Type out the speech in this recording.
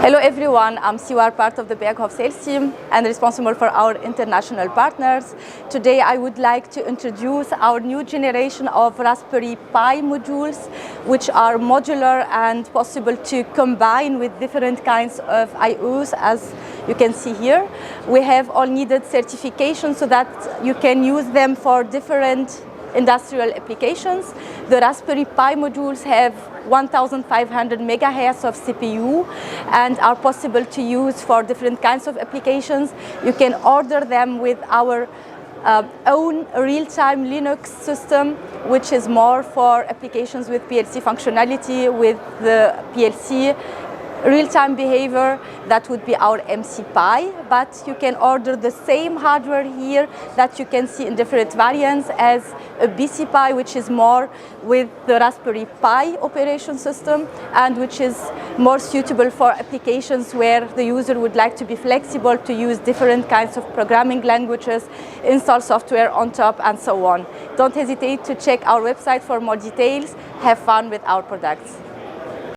Hello everyone, I'm Siwar, part of the Berghoff sales team and responsible for our international partners. Today I would like to introduce our new generation of Raspberry Pi modules, which are modular and possible to combine with different kinds of IOs, as you can see here. We have all needed certifications so that you can use them for different industrial applications. The Raspberry Pi modules have 1,500 megahertz of CPU and are possible to use for different kinds of applications. You can order them with our own real-time Linux system, which is more for applications with PLC functionality, with the PLC real-time behavior. That would be our MC Pi, but you can order the same hardware here that you can see in different variants as a BC Pi, which is more with the Raspberry Pi operation system and which is more suitable for applications where the user would like to be flexible to use different kinds of programming languages, install software on top, and so on. Don't hesitate to check our website for more details. Have fun with our products.